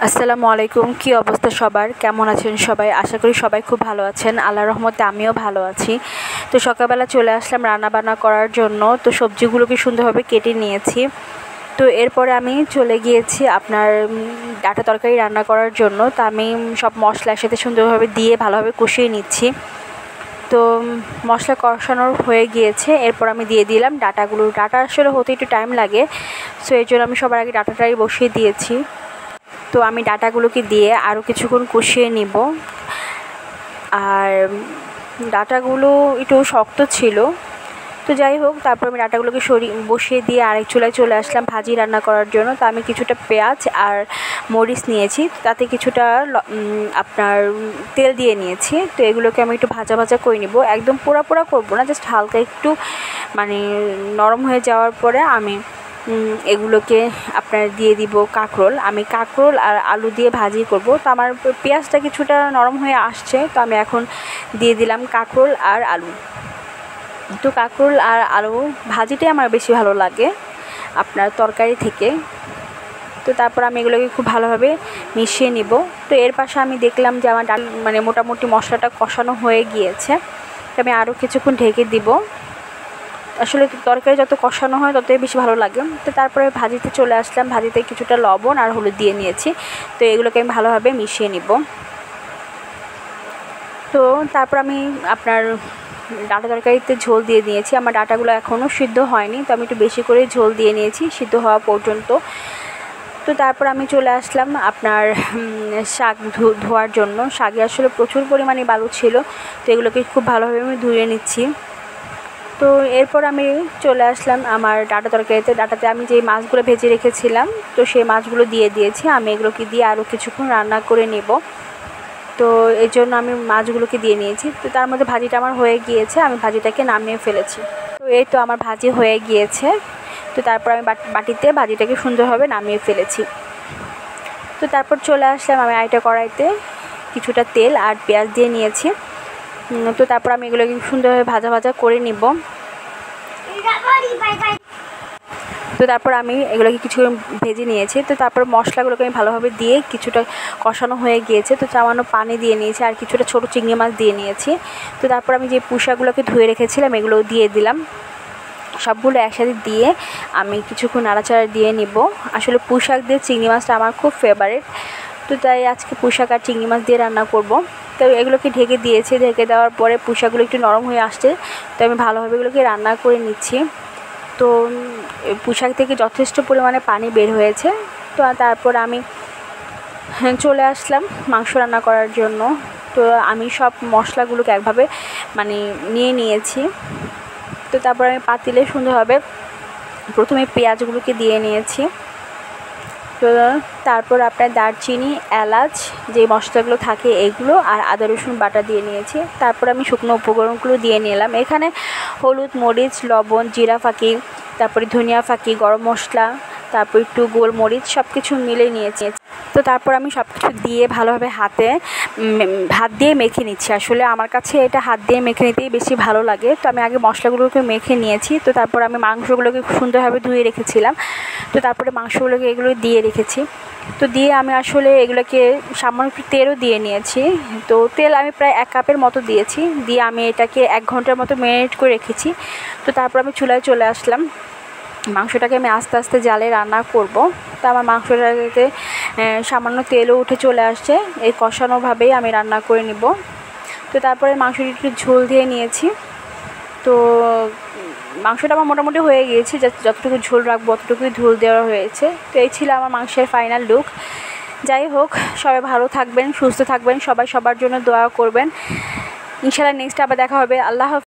আসসালামু আলাইকুম। কি অবস্থা সবার? কেমন আছেন সবাই? আশা করি সবাই খুব ভালো আছেন। আল্লাহর রহমতে আমিও ভালো আছি। তো সকালবেলা চলে আসলাম রান্নাবান্না করার জন্য। তো সবজিগুলোকে সুন্দরভাবে কেটে নিয়েছি। তো এরপরে আমি চলে গিয়েছি আপনার ডাঁটা তরকারি রান্না করার জন্য। তো আমি সব মশলা একসাথে সুন্দরভাবে দিয়ে ভালোভাবে কষিয়ে নিচ্ছি। তো মশলা কষানোর হয়ে গিয়েছে। এরপর আমি দিয়ে দিলাম ডাঁটাগুলো। ডাঁটা আসলে হতে একটু টাইম লাগে, সো এর জন্য আমি সবার আগে ডাঁটাটাই বসিয়ে দিয়েছি। তো আমি ডাঁটাগুলোকে দিয়ে আরও কিছুক্ষণ কষিয়ে নিব। আর ডাঁটাগুলো একটু শক্ত ছিল, তো যাই হোক, তারপর আমি ডাঁটাগুলোকে বসিয়ে দিয়ে আরেক চুলায় চলে আসলাম ভাজি রান্না করার জন্য। তো আমি কিছুটা পেঁয়াজ আর মরিচ নিয়েছি, তাতে কিছুটা আপনার তেল দিয়ে নিয়েছি। তো এগুলোকে আমি একটু ভাজা ভাজা করে নিব, একদম পোড়া পোড়া করবো না, জাস্ট হালকা একটু মানে নরম হয়ে যাওয়ার পরে আমি এগুলোকে আপনার দিয়ে দিব কাঁকরোল। আমি কাঁকরোল আর আলু দিয়ে ভাজি করব। তো আমার পেঁয়াজটা কিছুটা নরম হয়ে আসছে, তো আমি এখন দিয়ে দিলাম কাঁকরোল আর আলু। তো কাঁকরোল আর আলু ভাজিটাই আমার বেশি ভালো লাগে আপনার তরকারি থেকে। তো তারপর আমি এগুলোকে খুব ভালোভাবে মিশিয়ে নিব। তো এর পাশে আমি দেখলাম যে আমার ডাল মোটামুটি মশলাটা কষানো হয়ে গিয়েছে। তো আমি আরও কিছুক্ষণ ঢেকে দিব। আসলে তরকারি যত কষানো হয় ততই বেশি ভালো লাগে। তো তারপরে ভাজিতে চলে আসলাম। ভাজিতে কিছুটা লবণ আর হলুদ দিয়ে নিয়েছি। তো এগুলোকে আমি ভালোভাবে মিশিয়ে নিব। তো তারপর আমি আপনার ডাঁটা তরকারিতে ঝোল দিয়ে দিয়েছি। আমার ডাঁটাগুলো এখনও সিদ্ধ হয়নি, তো আমি একটু বেশি করে ঝোল দিয়ে নিয়েছি সিদ্ধ হওয়া পর্যন্ত। তো তারপর আমি চলে আসলাম আপনার শাক ধোয়ার জন্য। শাকে আসলে প্রচুর পরিমাণে বালু ছিল, তো এগুলোকে খুব ভালোভাবে আমি ধুয়ে নিচ্ছি। তো এরপর আমি চলে আসলাম আমার ডাঁটা তরকারিতে। ডাঁটাতে আমি যেই মাছগুলো ভেজে রেখেছিলাম, তো সেই মাছগুলো দিয়ে দিয়েছি। আমি এগুলোকে দিয়ে আরও কিছুক্ষণ রান্না করে নেব। তো এই জন্য আমি মাছগুলোকে দিয়ে নিয়েছি। তো তার মধ্যে ভাজিটা আমার হয়ে গিয়েছে, আমি ভাজিটাকে নামিয়ে ফেলেছি। তো এই তো আমার ভাজি হয়ে গিয়েছে। তো তারপর আমি বাটিতে ভাজিটাকে সুন্দরভাবে নামিয়ে ফেলেছি। তো তারপর চলে আসলাম আমি আরেকটা কড়াইতে কিছুটা তেল আর পেঁয়াজ দিয়ে নিয়েছি। তো তারপর আমি এগুলোকে সুন্দরভাবে ভাজা ভাজা করে নিব। তো তারপর আমি এগুলোকে কিছু ভেজে নিয়েছি। তো তারপর মশলাগুলোকে আমি ভালোভাবে দিয়ে কিছুটা কষানো হয়ে গিয়েছে। তো সামান্য পানি দিয়ে নিয়েছি আর কিছুটা ছোটো চিংড়ি মাছ দিয়ে নিয়েছি। তো তারপর আমি যে পুঁইশাকগুলোকে ধুয়ে রেখেছিলাম এগুলো দিয়ে দিলাম। সবগুলো একসাথে দিয়ে আমি কিছুক্ষণ নাড়াচাড়া দিয়ে নিব। আসলে পুঁইশাক দিয়ে চিংড়ি মাছটা আমার খুব ফেভারিট, তো তাই আজকে পুঁইশাক আর চিংড়ি মাছ দিয়ে রান্না করব। তো এগুলোকে ঢেকে দিয়েছি। ঢেকে দেওয়ার পরে পুঁইশাকগুলো একটু নরম হয়ে আসছে, তো আমি ভালোভাবে এগুলোকে রান্না করে নিচ্ছি। তো পুঁইশাক থেকে যথেষ্ট পরিমাণে পানি বের হয়েছে। তো তারপর আমি চলে আসলাম মাংস রান্না করার জন্য। তো আমি সব মশলাগুলোকে একভাবে নিয়ে নিয়েছি। তো তারপর আমি পাতিলে সুন্দরভাবে প্রথমে পেঁয়াজগুলোকে দিয়ে নিয়েছি। তো তারপর আপনার দারচিনি, এলাচ যে মশলাগুলো থাকে এগুলো আর আদা রসুন বাটা দিয়ে নিয়েছি। তারপর আমি শুকনো উপকরণগুলো দিয়ে নিলাম। এখানে হলুদ, মরিচ, লবণ, জিরা ফাঁকি, তারপরে ধনিয়া ফাঁকি, গরম মশলা, তারপর একটু গোলমরিচ সব কিছু মিলে নিয়েছি। তো তারপর আমি সব কিছু দিয়ে ভালোভাবে হাত দিয়ে মেখে নিচ্ছি। আসলে আমার কাছে এটা হাত দিয়ে মেখে নিতেই বেশি ভালো লাগে। তো আমি আগে মশলাগুলোকে মেখে নিয়েছি। তো তারপর আমি মাংসগুলোকে খুব সুন্দরভাবে ধুয়ে রেখেছিলাম। তো তারপরে মাংসগুলোকে এগুলো দিয়ে রেখেছি। তো দিয়ে আমি আসলে এগুলোকে সামান্য একটু তেলও দিয়ে নিয়েছি। তো তেল আমি প্রায় 1 কাপের মতো দিয়েছি। দিয়ে আমি এটাকে 1 ঘন্টার মতো ম্যারিনেট করে রেখেছি। তো তারপর আমি চুলায় চলে আসলাম। মাংসটাকে আমি আস্তে আস্তে জালে রান্না করব। তো আমার মাংসটাতে সামান্য তেলও উঠে চলে আসছে। এই কষানোভাবেই আমি রান্না করে নিব। তো তারপরে মাংসটি একটু ঝোল দিয়ে নিয়েছি। তো মাংসটা আমার মোটামুটি হয়ে গিয়েছে, যতটুকু ঝোল রাখবো অতটুকুই ঝোল দেওয়া হয়েছে। তো এই ছিল আমার মাংসের ফাইনাল লুক। যাই হোক, সবাই ভালো থাকবেন, সুস্থ থাকবেন, সবাই সবার জন্য দোয়া করবেন। ইনশাআল্লাহ নেক্সট আবার দেখা হবে। আল্লাহ হাফেজ।